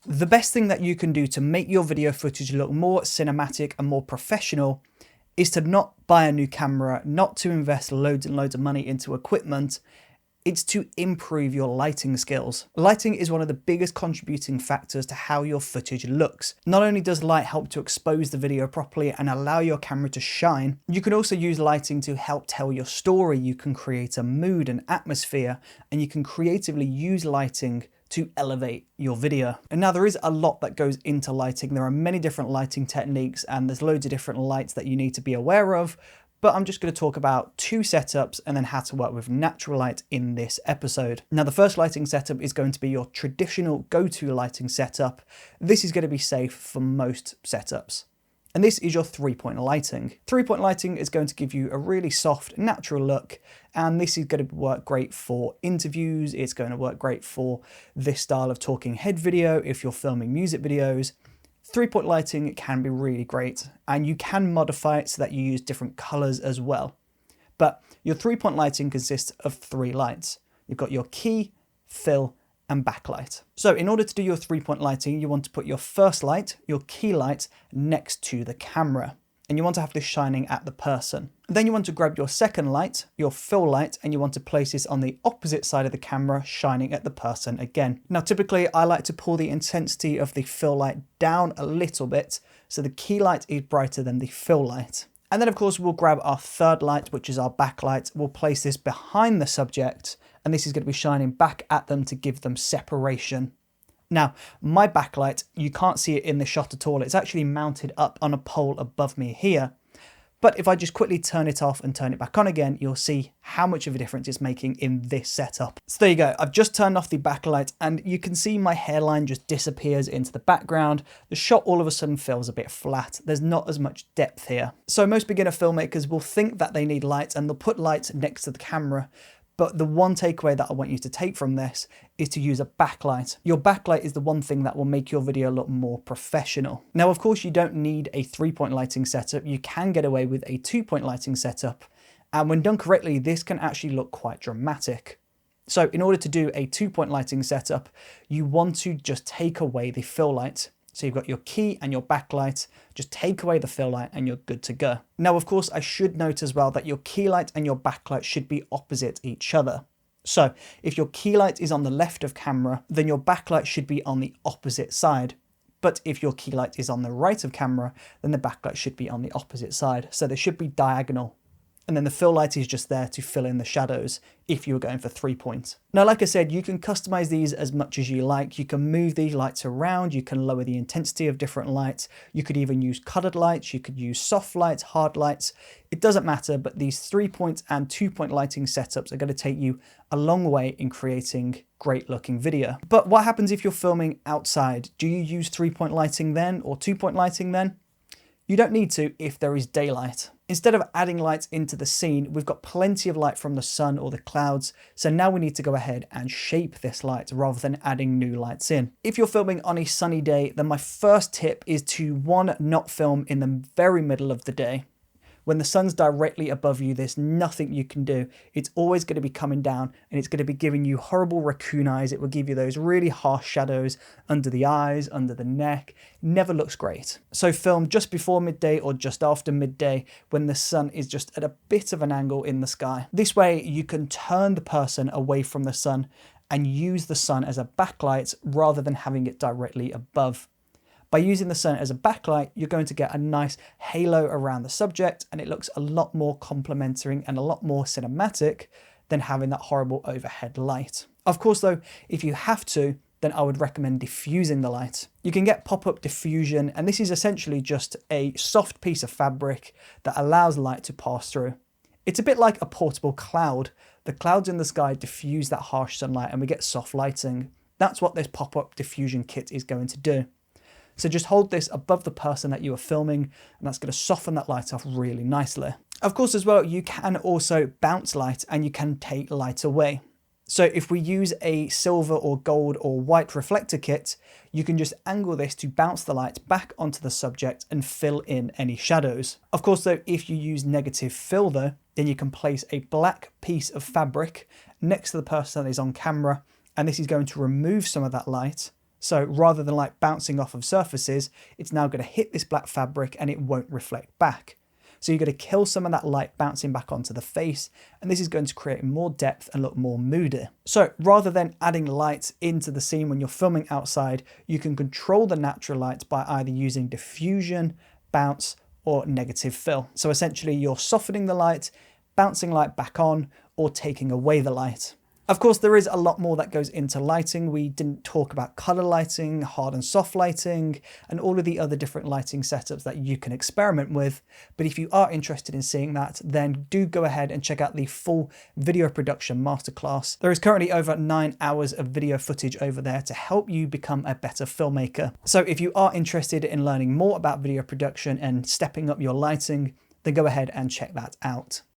The best thing that you can do to make your video footage look more cinematic and more professional is to not buy a new camera, not to invest loads and loads of money into equipment. It's to improve your lighting skills. Lighting is one of the biggest contributing factors to how your footage looks. Not only does light help to expose the video properly and allow your camera to shine, you can also use lighting to help tell your story. You can create a mood and atmosphere, and you can creatively use lighting to elevate your video. And now there is a lot that goes into lighting. There are many different lighting techniques and there's loads of different lights that you need to be aware of, but I'm just going to talk about 2 setups and then how to work with natural light in this episode. Now the first lighting setup is going to be your traditional go-to lighting setup. This is going to be safe for most setups. And this is your 3-point lighting. 3-point lighting is going to give you a really soft, natural look, and this is going to work great for interviews. It's going to work great for this style of talking head video if you're filming music videos. 3-point lighting can be really great, and you can modify it so that you use different colors as well. But your 3-point lighting consists of 3 lights. You've got your key, fill, and backlight. So in order to do your 3-point lighting, you want to put your first light, your key light, next to the camera. And you want to have this shining at the person. Then you want to grab your second light, your fill light, and you want to place this on the opposite side of the camera, shining at the person again. Now typically I like to pull the intensity of the fill light down a little bit, so the key light is brighter than the fill light. And then of course we'll grab our third light, which is our backlight. We'll place this behind the subject, and this is going to be shining back at them to give them separation. Now, my backlight, you can't see it in the shot at all. It's actually mounted up on a pole above me here. But if I just quickly turn it off and turn it back on again, you'll see how much of a difference it's making in this setup. So there you go. I've just turned off the backlight and you can see my hairline just disappears into the background. The shot all of a sudden feels a bit flat. There's not as much depth here. So most beginner filmmakers will think that they need light and they'll put lights next to the camera. But the one takeaway that I want you to take from this is to use a backlight. Your backlight is the one thing that will make your video look more professional. Now, of course, you don't need a 3-point lighting setup. You can get away with a 2-point lighting setup. And when done correctly, this can actually look quite dramatic. So in order to do a 2-point lighting setup, you want to just take away the fill light. So you've got your key and your backlight, just take away the fill light and you're good to go. Now, of course, I should note as well that your key light and your backlight should be opposite each other. So if your key light is on the left of camera, then your backlight should be on the opposite side. But if your key light is on the right of camera, then the backlight should be on the opposite side. So they should be diagonal. And then the fill light is just there to fill in the shadows if you were going for 3 points. Now, like I said, you can customize these as much as you like. You can move these lights around. You can lower the intensity of different lights. You could even use colored lights. You could use soft lights, hard lights. It doesn't matter, but these 3-point and 2-point lighting setups are going to take you a long way in creating great looking video. But what happens if you're filming outside? Do you use 3-point lighting then or 2-point lighting then? You don't need to if there is daylight. Instead of adding lights into the scene, we've got plenty of light from the sun or the clouds. So now we need to go ahead and shape this light rather than adding new lights in. If you're filming on a sunny day, then my first tip is to not film in the very middle of the day. When the sun's directly above you, there's nothing you can do. It's always going to be coming down and it's going to be giving you horrible raccoon eyes. It will give you those really harsh shadows under the eyes, under the neck. Never looks great. So film just before midday or just after midday when the sun is just at a bit of an angle in the sky. This way you can turn the person away from the sun and use the sun as a backlight rather than having it directly above. By using the sun as a backlight, you're going to get a nice halo around the subject and it looks a lot more complementary and a lot more cinematic than having that horrible overhead light. Of course though, if you have to, then I would recommend diffusing the light. You can get pop-up diffusion, and this is essentially just a soft piece of fabric that allows light to pass through. It's a bit like a portable cloud. The clouds in the sky diffuse that harsh sunlight and we get soft lighting. That's what this pop-up diffusion kit is going to do. So just hold this above the person that you are filming and that's going to soften that light off really nicely. Of course as well, you can also bounce light and you can take light away. So if we use a silver or gold or white reflector kit, you can just angle this to bounce the light back onto the subject and fill in any shadows. Of course though, if you use negative fill though, then you can place a black piece of fabric next to the person that is on camera, and this is going to remove some of that light So rather than light bouncing off of surfaces, it's now going to hit this black fabric and it won't reflect back. So you're going to kill some of that light bouncing back onto the face, and this is going to create more depth and look more moody. So rather than adding light into the scene when you're filming outside, you can control the natural light by either using diffusion, bounce, or negative fill. So essentially you're softening the light, bouncing light back on, or taking away the light. Of course, there is a lot more that goes into lighting. We didn't talk about color lighting, hard and soft lighting, and all of the other different lighting setups that you can experiment with. But if you are interested in seeing that, then do go ahead and check out the full video production masterclass. There is currently over 9 hours of video footage over there to help you become a better filmmaker. So if you are interested in learning more about video production and stepping up your lighting, then go ahead and check that out.